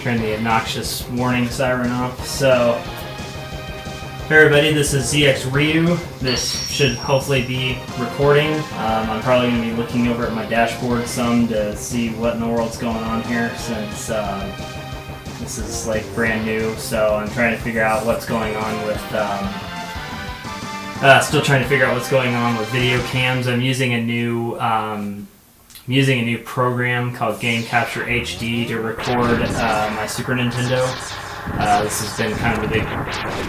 Turn the obnoxious warning siren off. So, hey everybody, this is ZXRyuu. This should hopefully be recording. I'm probably going to be looking over at my dashboard some to see what in the world's going on here, since this is like brand new. So I'm trying to figure out what's going on with still trying to figure out what's going on with video cams. I'm using a new program called Game Capture HD to record my Super Nintendo. This has been kind of a big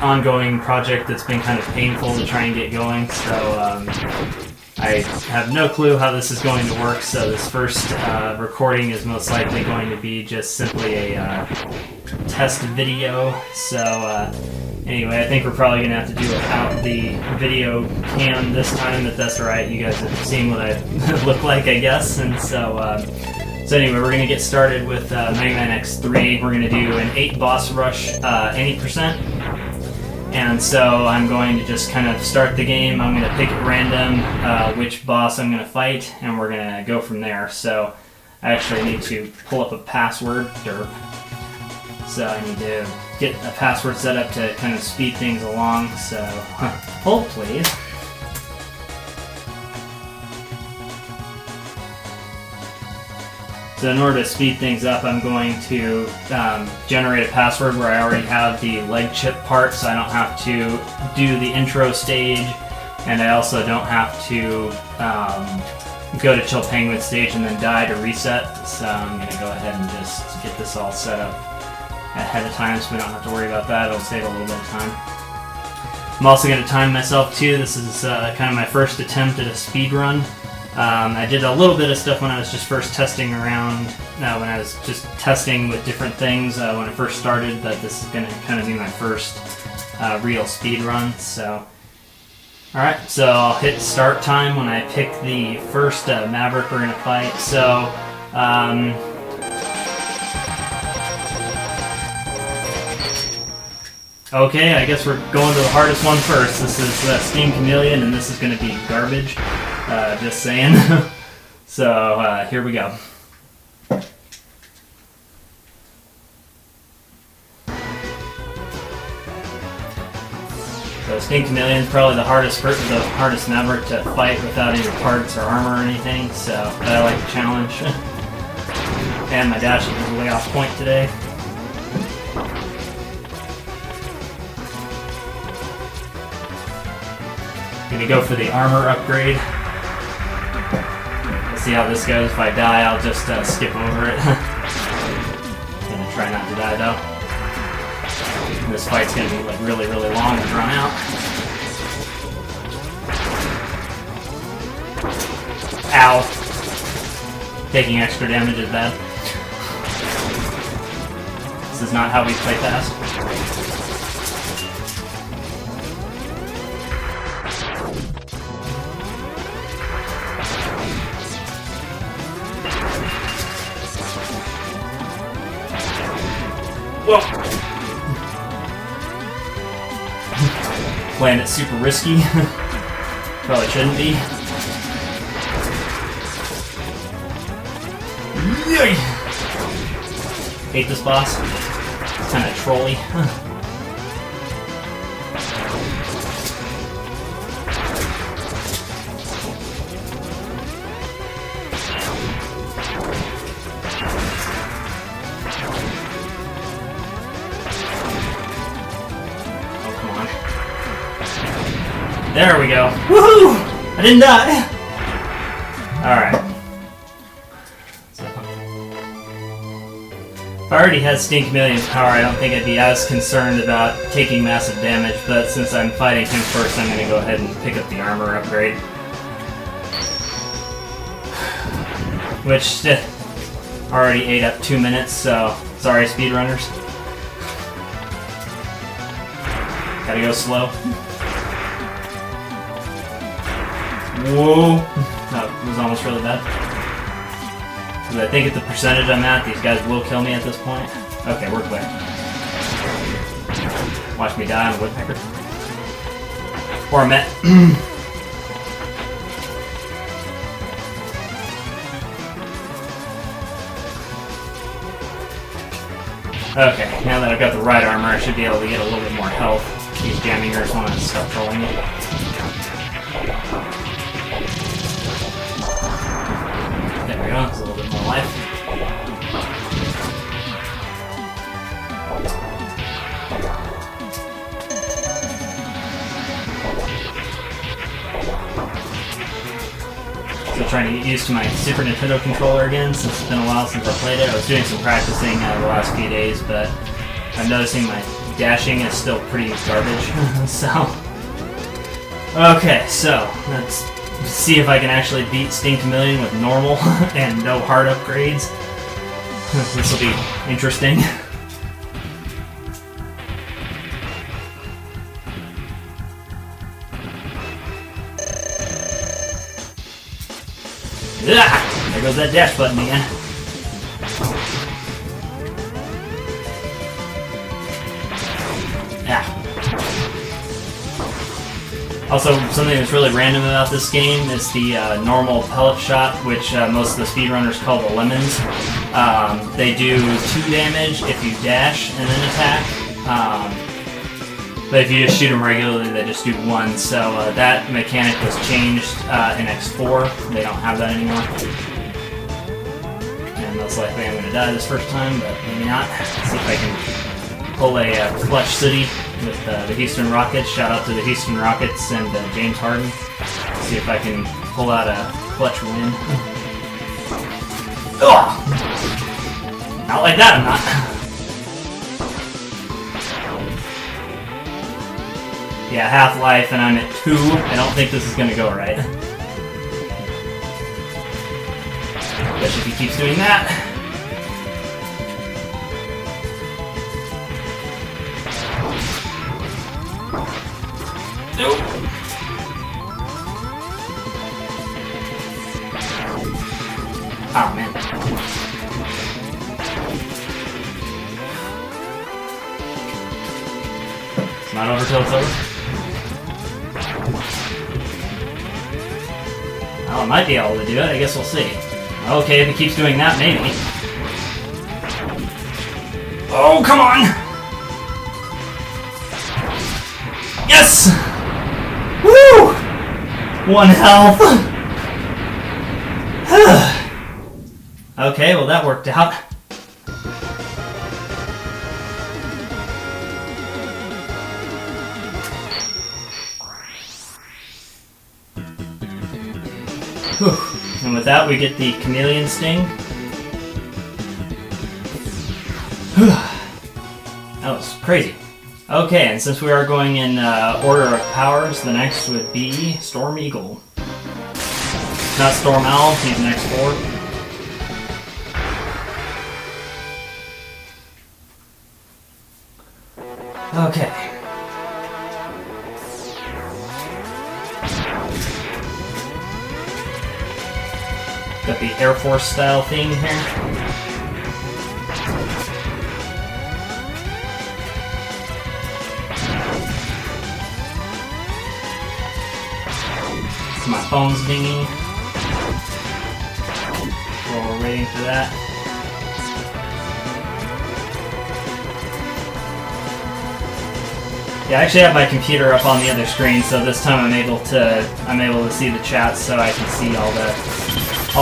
ongoing project that's been kind of painful to try and get going, so I have no clue how this is going to work. So this first recording is most likely going to be just simply a test video. So anyway, I think we're probably going to have to do without the video cam this time, but that's alright. You guys have seen what I look like, I guess. And so anyway, we're going to get started with Mega Man X3. We're going to do an 8 boss rush any percent. And so I'm going to just kind of start the game. I'm going to pick at random which boss I'm going to fight, and we're going to go from there. So I actually need to pull up a password. Derp. So I need to get a password set up to kind of speed things along. So hold please. So in order to speed things up, I'm going to generate a password where I already have the leg chip part, so I don't have to do the intro stage, and I also don't have to go to Chill Penguin stage and then die to reset. So I'm going to go ahead and just get this all set up ahead of time so we don't have to worry about that. It'll save a little bit of time. I'm also going to time myself too. This is kind of my first attempt at a speed run. I did a little bit of stuff when I was just first testing around, when I was just testing with different things when I first started, but this is going to kind of be my first real speed run. So, alright, so I'll hit start time when I pick the first Maverick we're going to fight. So, okay, I guess we're going to the hardest one first. This is Steam Chameleon, and this is going to be garbage. Just saying. So, here we go. So, Steam Chameleon is probably the hardest Maverick to fight without any parts or armor or anything, so I like the challenge. And my dash is way off point today. Gonna go for the armor upgrade. Let's see how this goes. If I die, I'll just skip over it. Gonna try not to die though. This fight's gonna be like really, really long and drawn out. Ow! Taking extra damage is bad. This is not how we play fast. Whoa! Playing it super risky. Probably shouldn't be. Yay! Hate this boss. It's kind of trolly. There we go. Woohoo! I didn't die! Alright. So, if I already had Steam Chameleon's power, I don't think I'd be as concerned about taking massive damage, but since I'm fighting him first, I'm going to go ahead and pick up the armor upgrade. Which already ate up 2 minutes, so sorry speedrunners. Gotta go slow. Whoa! That was almost really bad. Because I think at the percentage I'm at, these guys will kill me at this point. Okay, we're clear. Watch me die on a woodpecker. Or a Met. Okay, now that I've got the right armor, I should be able to get a little bit more health. These jammingers want to stop trolling me. There we go, there's a little bit more life. Still trying to get used to my Super Nintendo controller again, since it's been a while since I played it. I was doing some practicing the last few days, but I'm noticing my dashing is still pretty garbage. So, okay, so let's see if I can actually beat Sting Chameleon with normal and no hard upgrades. This will be interesting. Ah, there goes that dash button again. Ah. Also, something that's really random about this game is the normal pellet shot, which most of the speedrunners call the lemons. They do 2 damage if you dash and then attack. But if you just shoot them regularly, they just do 1. So that mechanic was changed in X4. They don't have that anymore. And most likely I'm going to die this first time, but maybe not. Let's see if I can pull a clutch city with the Houston Rockets. Shout out to the Houston Rockets and James Harden. Let's see if I can pull out a clutch win. Ugh! Not like that, I'm not. Yeah, Half-Life, and I'm at 2. I don't think this is gonna go right. Especially if he keeps doing that. Nope. Oh, man. It's not over till it's over. Oh, I might be able to do it. I guess we'll see. Okay, if he keeps doing that, maybe. Oh, come on! Yes! Woo! 1 health. Okay, well that worked out. And with that, we get the Chameleon Sting. That was crazy. Okay, and since we are going in order of powers, the next would be Storm Eagle. Not Storm Owl, he's next 4. Okay. Got the Air Force style theme here. My phone's dinging while we're waiting for that. Yeah, I actually have my computer up on the other screen, so this time I'm able to see the chat, so I can see all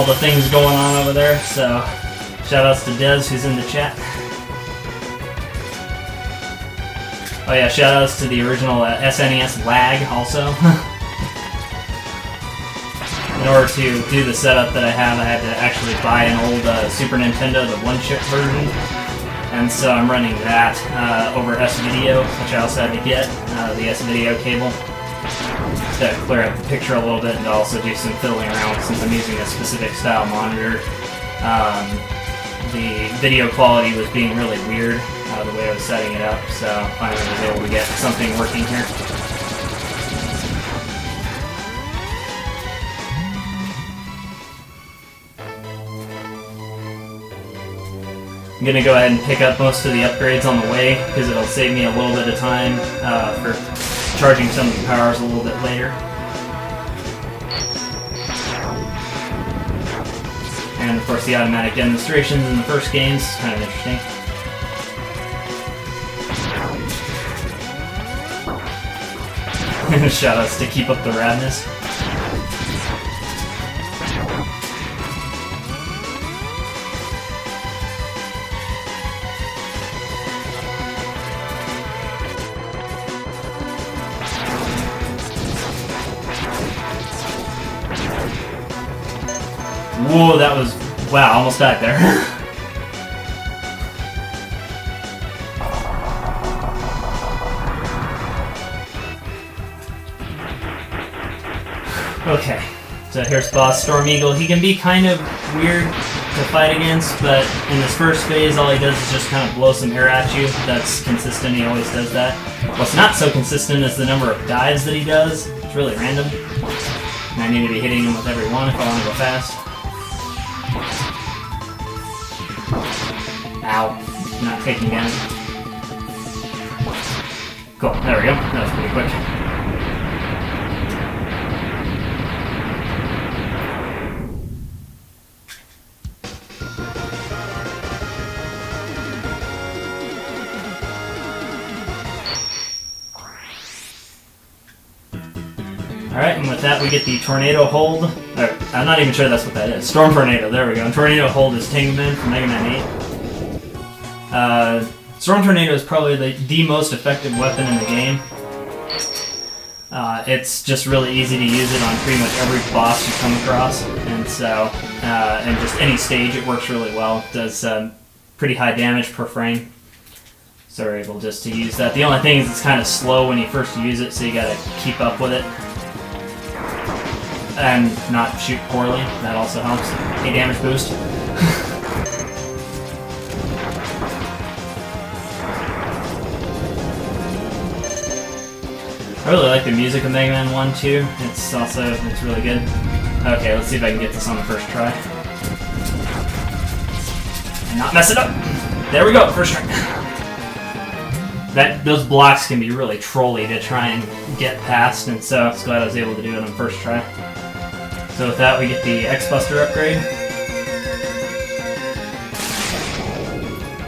the things going on over there. So shout outs to Des who's in the chat. Oh yeah, shout outs to the original SNES lag also. In order to do the setup that I had to actually buy an old Super Nintendo, the 1-chip version. And so I'm running that over S-Video, which I also had to get, the S-Video cable, to clear up the picture a little bit and to also do some fiddling around since I'm using a specific style monitor. The video quality was being really weird, the way I was setting it up, so finally I was able to get something working here. I'm going to go ahead and pick up most of the upgrades on the way, because it'll save me a little bit of time for charging some of the powers a little bit later. And of course the automatic demonstrations in the first games, kind of interesting. Shoutouts to Keep Up the Radness. Whoa, that was... Wow, almost died there. Okay, so here's Boss Storm Eagle. He can be kind of weird to fight against, but in this first phase, all he does is just kind of blow some air at you. That's consistent, he always does that. What's not so consistent is the number of dives that he does. It's really random. And I need to be hitting him with every one if I want to go fast. Ow, not taking damage. Cool, there we go. That was pretty quick. Alright, and with that we get the Tornado Hold. I'm not even sure that's what that is. Storm Tornado, there we go. And Tornado Hold is Tingman from Mega Man 8. Storm Tornado is probably the most effective weapon in the game. It's just really easy to use it on pretty much every boss you come across. And so, and just any stage it works really well. It does pretty high damage per frame. So we're able just to use that. The only thing is it's kind of slow when you first use it, so you gotta keep up with it. And not shoot poorly, that also helps. A damage boost. I really like the music of Mega Man 1 too. It's really good. Okay, let's see if I can get this on the first try. And not mess it up! There we go, first try. Those blocks can be really trolly to try and get past, and so I'm glad I was able to do it on the first try. So with that, we get the X-Buster upgrade.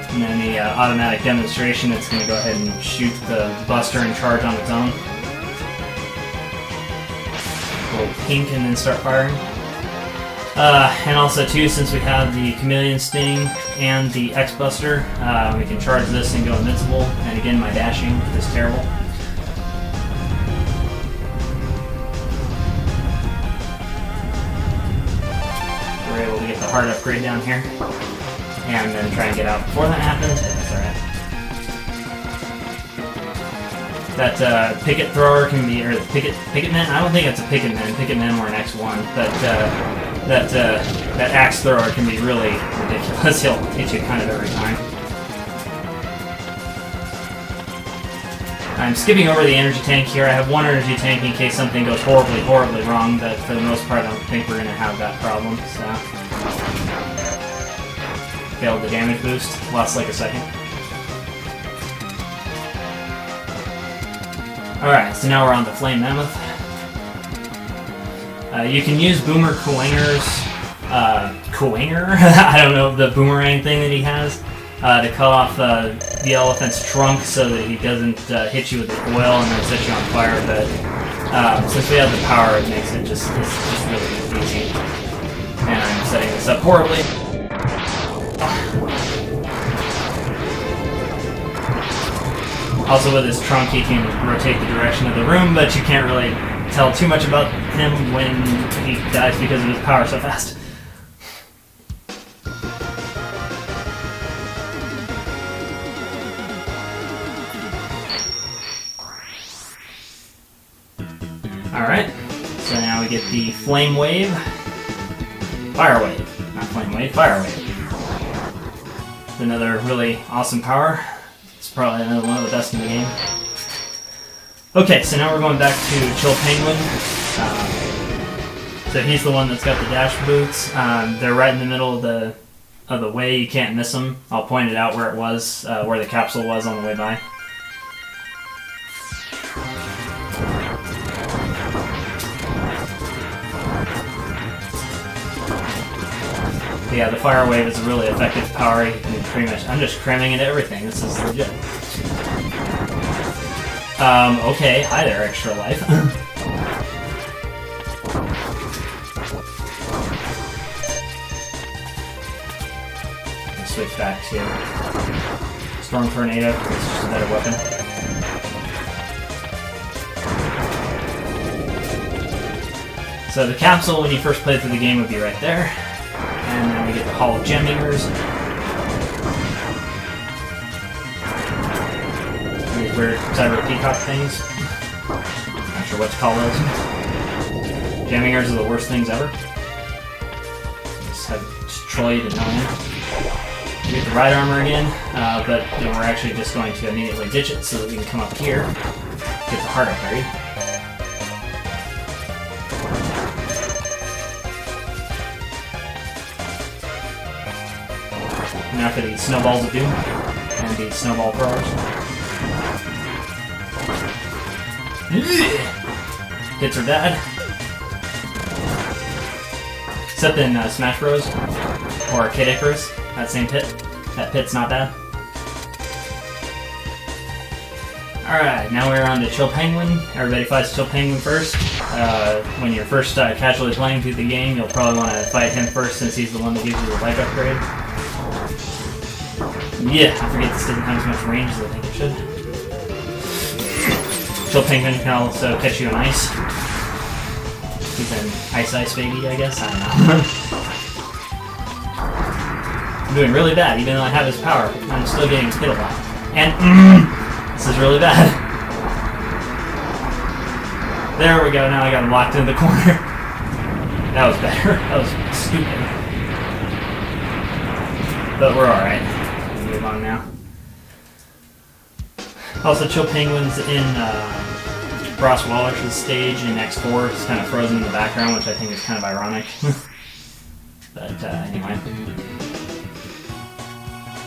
And then the automatic demonstration, it's going to go ahead and shoot the Buster and charge on its own. Go pink and then start firing. And also too, since we have the Chameleon Sting and the X-Buster, we can charge this and go invincible. And again, my dashing is terrible. We're able to get the heart upgrade down here, and then try and get out before that happens. That's alright. That picket thrower can be, or the picket man. I don't think it's a picket man. Picket man were an X1, but that axe thrower can be really ridiculous. He'll hit you kind of every time. I'm skipping over the energy tank here. I have one energy tank in case something goes horribly, horribly wrong, but for the most part I don't think we're going to have that problem, so... Failed the damage boost. Lost like a second. Alright, so now we're on the Flame Mammoth. You can use Boomer Kuwanger's... Kuwanger? I don't know, the boomerang thing that he has. To cut off the elephant's trunk so that he doesn't hit you with the oil and then set you on fire, but since we have the power, it makes it it's just really easy. And I'm setting this up horribly. Also with his trunk, he can rotate the direction of the room, but you can't really tell too much about him when he dies because of his power so fast. Alright, so now we get the Flame Wave. Fire Wave. Not Flame Wave, Fire Wave. It's another really awesome power. It's probably another one of the best in the game. Okay, so now we're going back to Chill Penguin. So he's the one that's got the dash boots. They're right in the middle of the way. You can't miss them. I'll point it out where it was, where the capsule was on the way by. Yeah, the Fire Wave is a really effective power. You can pretty much... I'm just cramming into everything. This is legit. Okay, hi there, Extra Life. Switch back to Storm Tornado, it's just a better weapon. So the capsule, when you first play through the game, would be right there. And then we get the Hall of Gem Eaters. These weird cyber peacock things. Not sure what to call those. Gem Eaters are the worst things ever. Just have to destroy you to no end. We get the ride armor again, but you know, we're actually just going to immediately ditch it so that we can come up here, get the heart upgrade. Now for the Snowballs of Doom and the Snowball Throwers. Hits are bad. Except in Smash Bros. Or Kid Icarus. That same pit. That pit's not bad. Alright, now we're on to Chill Penguin. Everybody fights Chill Penguin first. When you're first casually playing through the game, you'll probably want to fight him first since he's the one that gives you the life upgrade. Yeah, I forget this doesn't have as much range as I think it should. Chill Penguin can also catch you on ice. He's an ice baby, I guess? I don't know. I'm doing really bad, even though I have his power. I'm still getting hit a lot. And, this is really bad. There we go, now I got him locked in the corner. That was better. That was stupid. But we're alright. Move on now. Also, Chill Penguin's in Ross Waller's stage in X4. It's kind of frozen in the background, which I think is kind of ironic. But anyway.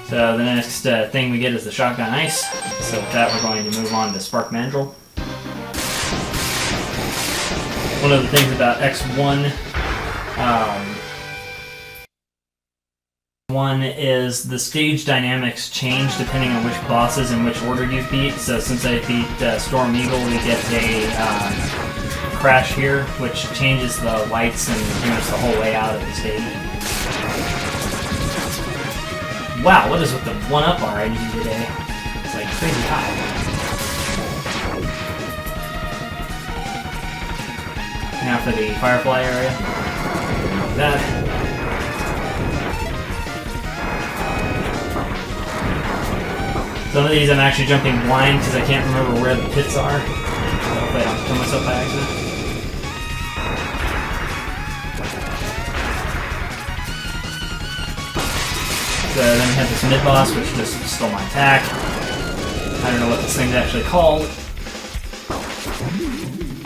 So the next thing we get is the Shotgun Ice. So with that, we're going to move on to Spark Mandrill. One of the things about X1 one is the stage dynamics change depending on which bosses and which order you beat. So since I beat Storm Eagle, we get a crash here, which changes the lights and pretty much the whole layout of the stage. Wow, what is with the 1-up bar I need today? It's like crazy high. Now for the Firefly area. Like that. Some of these I'm actually jumping blind because I can't remember where the pits are. So hopefully I don't kill myself by accident. So then we have this mid-boss, which just stole my attack. I don't know what this thing's actually called.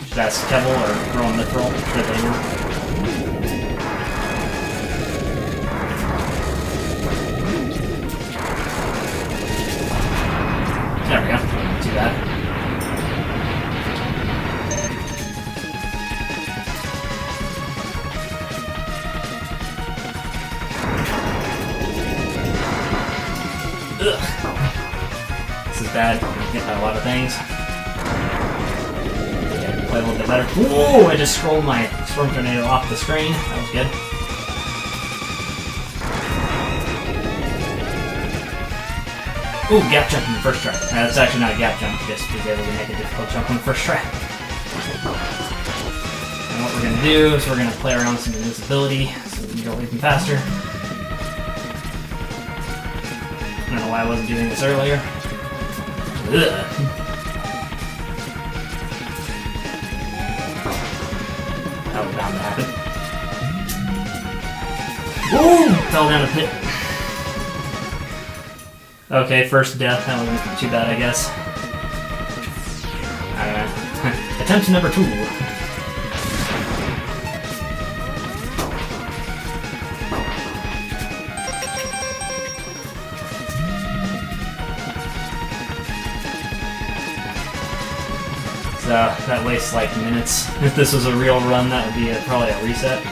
Should ask Kevel or Roll Mithril, should they know. There we go, not too bad. Ugh. This is bad. I'm hit by a lot of things. Yeah, play a little bit better. Whoa! I just scrolled my Storm Tornado off the screen. That was good. Ooh, gap jump in the first try. That's actually not a gap jump, just to be able to make a difficult jump on the first try. And what we're going to do is we're going to play around with some invisibility so we can go even faster. I don't know why I wasn't doing this earlier. Ugh. That was bound to happen. Ooh! Fell down a pit. Okay, first death. That wasn't too bad, I guess. I don't know. Attempt number 2. So that wastes like minutes. If this was a real run, that would be probably a reset.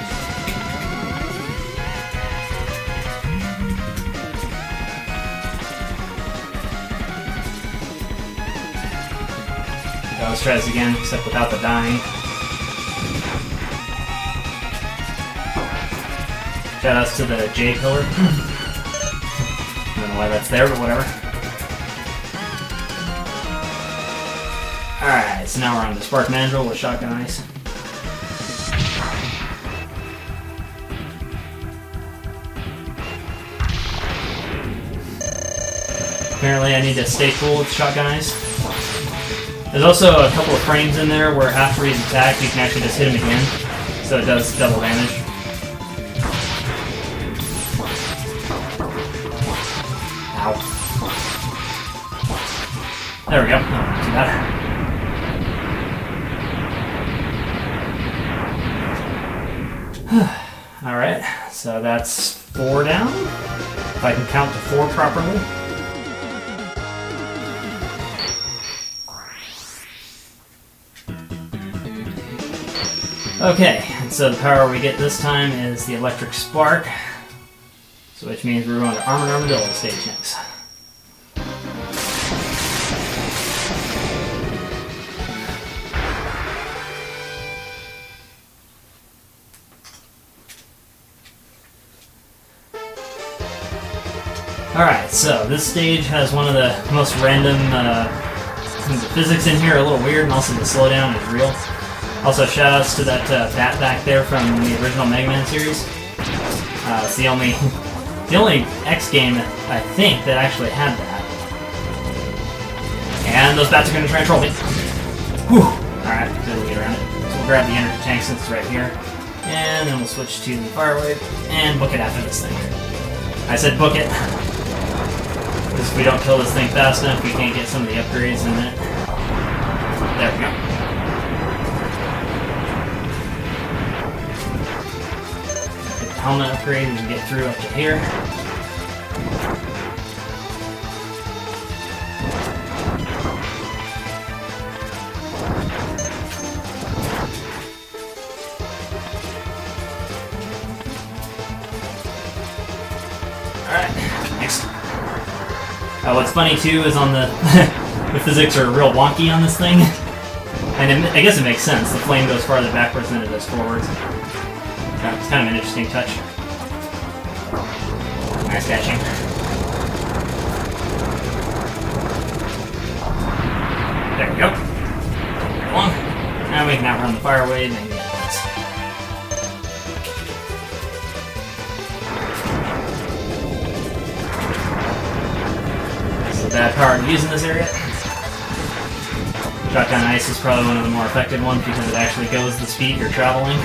let's try this again, except without the dying. Shoutouts to the J pillar. I don't know why that's there, but whatever. Alright, so now we're on the Spark Mandrel with Shotgun Ice. Apparently I need to stay cool with Shotgun Ice. There's also a couple of frames in there where after he's attacked you can actually just hit him again, so it does double damage. Ow. There we go. Oh, not too bad. Alright, so that's 4 down. If I can count to 4 properly. Okay, and so the power we get this time is the electric spark, so which means we're going to Armored Armadillo stage next. Alright, so this stage has one of the most random the physics in here are a little weird, and also the slowdown is real. Also, shoutouts to that bat back there from the original Mega Man series. It's the only X game, I think, that actually had that. And those bats are going to try and troll me. Whew! Alright, so we'll get around it. So we'll grab the energy tank since it's right here. And then we'll switch to the fire wave and book it after this thing. I said book it. Because if we don't kill this thing fast enough, we can't get some of the upgrades in it. There we go. Get the helmet upgrade and get through up to here. Alright, next. What's funny too is on the the physics are real wonky on this thing, and I guess it makes sense. The flame goes farther backwards than it does forwards. It's kind of an interesting touch. Nice catching. There we go. Along. Now we can outrun the fire wave and get this. Bad power to use in this area. Shotgun Ice is probably one of the more effective ones because it actually goes the speed you're traveling.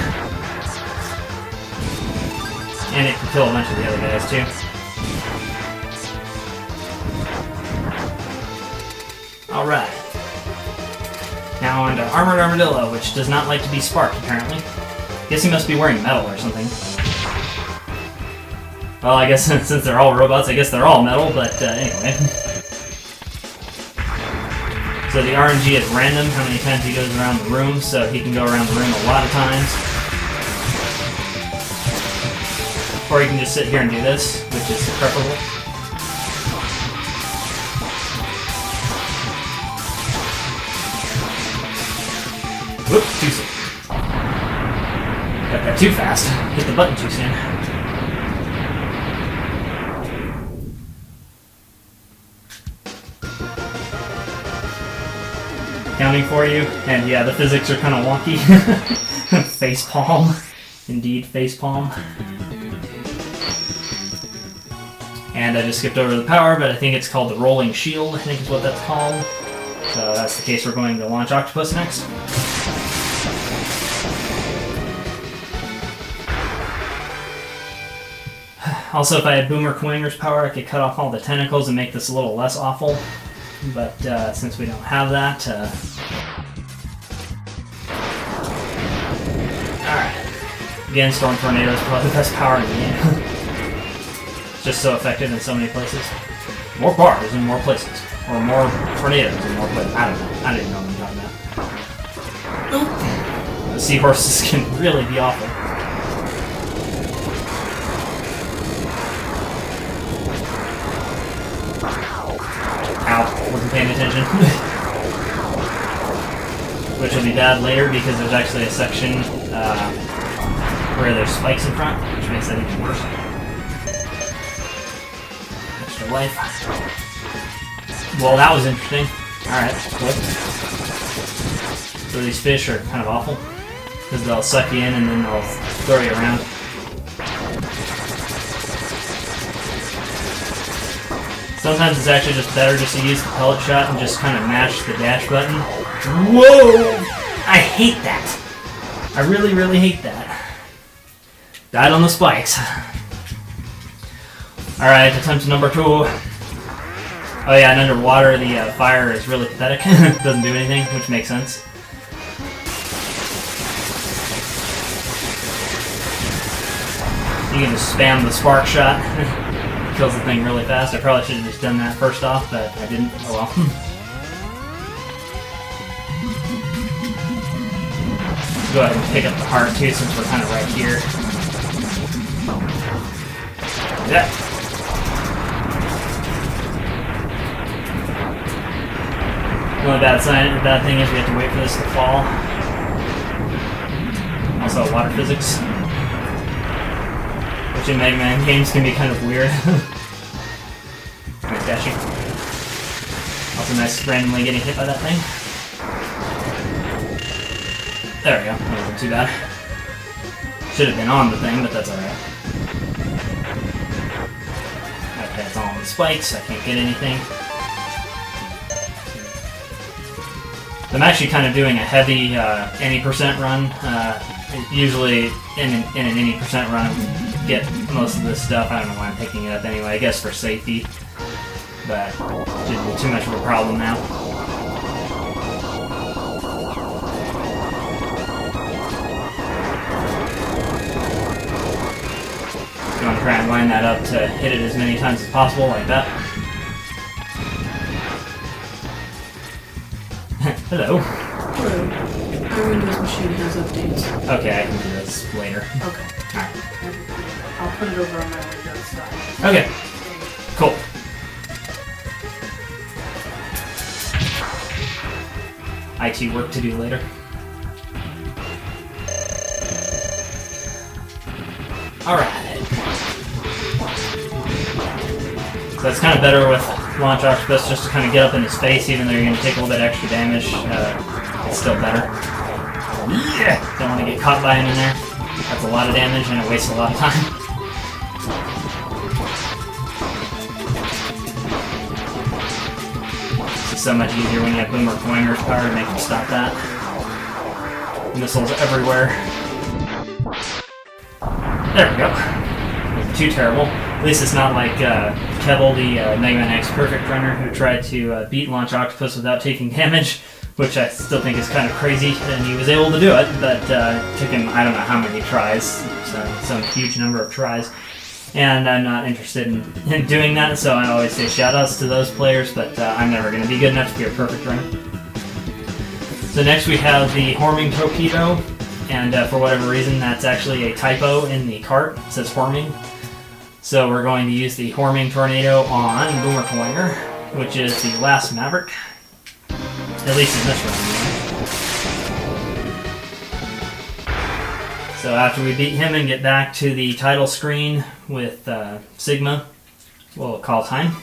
And it can kill a bunch of the other guys too. Alright. Now on to Armored Armadillo, which does not like to be sparked apparently. Guess he must be wearing metal or something. Well, I guess since they're all robots, I guess they're all metal, but anyway. So the RNG is random, how many times he goes around the room, so he can go around the room a lot of times. Or you can just sit here and do this, which is preferable. Whoop, too soon. Got that too fast. Hit the button too soon. Counting for you, and yeah, the physics are kind of wonky. Facepalm. Indeed, facepalm. And I just skipped over the power, but I think it's called the Rolling Shield, I think is what that's called. So that's the case we're going to launch Octopus next. Also, if I had Boomer Quanger's power, I could cut off all the tentacles and make this a little less awful. But since we don't have that, alright. Again, Storm Tornado is probably the best power in the game. It's just so effective in so many places. More bars in more places. Or more tornadoes in more places. I don't know. I didn't know what I'm talking about. The seahorses can really be awful. Ow, wasn't paying attention. it'll be bad later because there's actually a section where there's spikes in front, which makes that even worse. Extra life. Well, that was interesting. Alright, cool. So these fish are kind of awful, because they'll suck you in and then they'll throw you around. Sometimes it's actually just better just to use the pellet shot and just kind of mash the dash button. Whoa! I hate that! I really, really hate that. Died on the spikes. Alright, attempt number 2. Oh yeah, and underwater the fire is really pathetic. Doesn't do anything, which makes sense. You can just spam the spark shot. Kills the thing really fast. I probably should have just done that first off, but I didn't. Oh well. Go ahead and pick up the heart too, since we're kind of right here. Yeah. The only bad thing is we have to wait for this to fall. Also, water physics, which in Mega Man games can be kind of weird. Nice dashing. Also nice randomly getting hit by that thing. There we go. That wasn't too bad. Should have been on the thing, but that's alright. Okay, it's all on the spikes. I can't get anything. I'm actually kind of doing a heavy any percent run. Usually in an any percent run, I get most of this stuff. I don't know why I'm picking it up anyway. I guess for safety, but it shouldn't be too much of a problem now. I'm going to try and line that up to hit it as many times as possible, like that. Hello. Hello. Our Windows machine has updates. Okay, I can do this later. Okay. Alright. I'll put it over on my Windows side. Okay. Cool. IT work to do later. Alright. So it's kind of better with Launch Octopus just to kind of get up in his face, even though you're going to take a little bit extra damage. It's still better. Yeah! Don't want to get caught by him in there. That's a lot of damage and it wastes a lot of time. This is so much easier when you have Boomer Pointer's power to make him stop that. Missiles everywhere. There we go. Wasn't too terrible. At least it's not like Kevel, the Mega Man X Perfect Runner, who tried to beat Launch Octopus without taking damage, which I still think is kind of crazy, and he was able to do it, but it took him, I don't know how many tries, some huge number of tries, and I'm not interested in doing that, so I always say shoutouts to those players, but I'm never going to be good enough to be a Perfect Runner. So next we have the Horming Torpedo, and for whatever reason that's actually a typo in the cart. It says Horming. So we're going to use the Horming Tornado on Boomer Pointer, which is the last Maverick. At least in this run. So after we beat him and get back to the title screen with Sigma, we'll call time.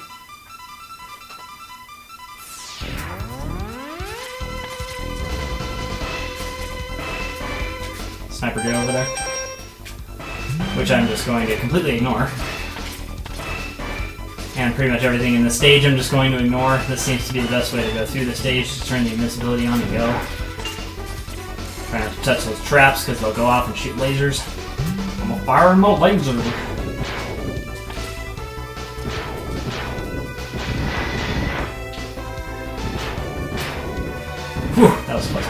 Sniper Joe over there. Which I'm just going to completely ignore. And pretty much everything in the stage I'm just going to ignore. This seems to be the best way to go through the stage, to turn the invincibility on and go. Try not to touch those traps because they'll go off and shoot lasers. I'm gonna fire my laser. Whew, that was close.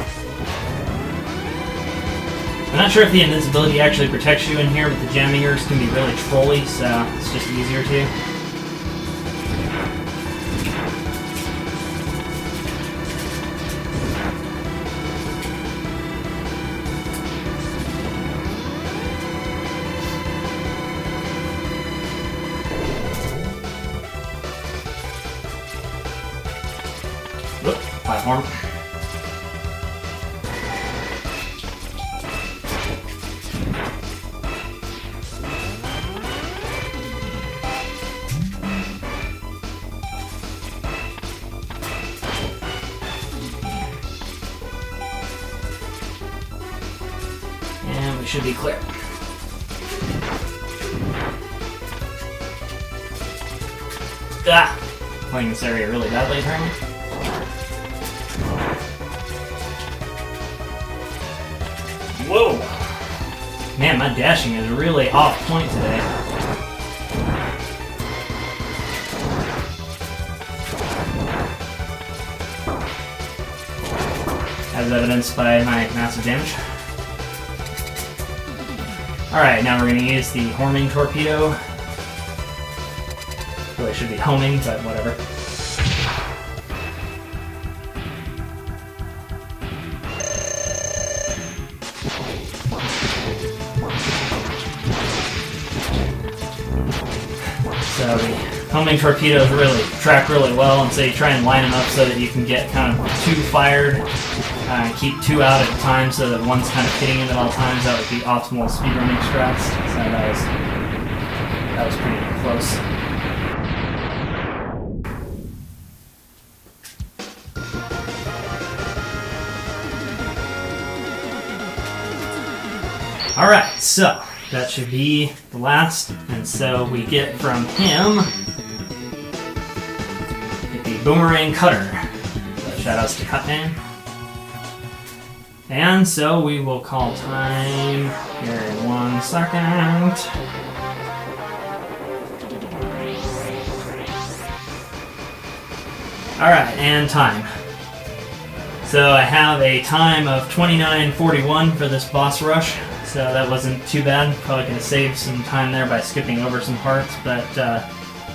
I'm not sure if the invincibility actually protects you in here, but the jammingers can be really trolly, so it's just easier to. Whoop, platform. should be clear. Ah! Playing this area really badly apparently. Whoa! Man, my dashing is really off point today. As evidenced by my massive damage. Alright, now we're going to use the homing torpedo. Really should be homing, but whatever. So the homing torpedoes really track really well, and so you try and line them up so that you can get kind of 2 fired, and keep 2 out at a time so that one's kind of hitting it at all times. That would be optimal speedrunning strats. So that was pretty close. Alright, so that should be the last, and so we get from him the boomerang cutter. So shoutouts to Cutman. And so we will call time here in 1 second. Alright, and time. So I have a time of 29:41 for this boss rush. So that wasn't too bad. Probably could have saved some time there by skipping over some parts, but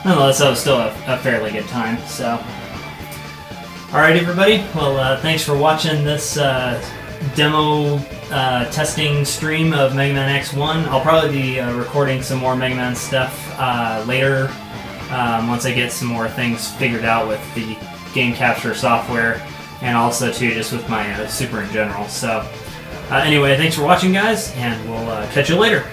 nonetheless, that was still a fairly good time. So, alright, everybody. Well, thanks for watching this demo testing stream of Mega Man X1. I'll probably be recording some more Mega Man stuff later once I get some more things figured out with the game capture software, and also too just with my Super in general. So. Anyway, thanks for watching, guys, and we'll catch you later.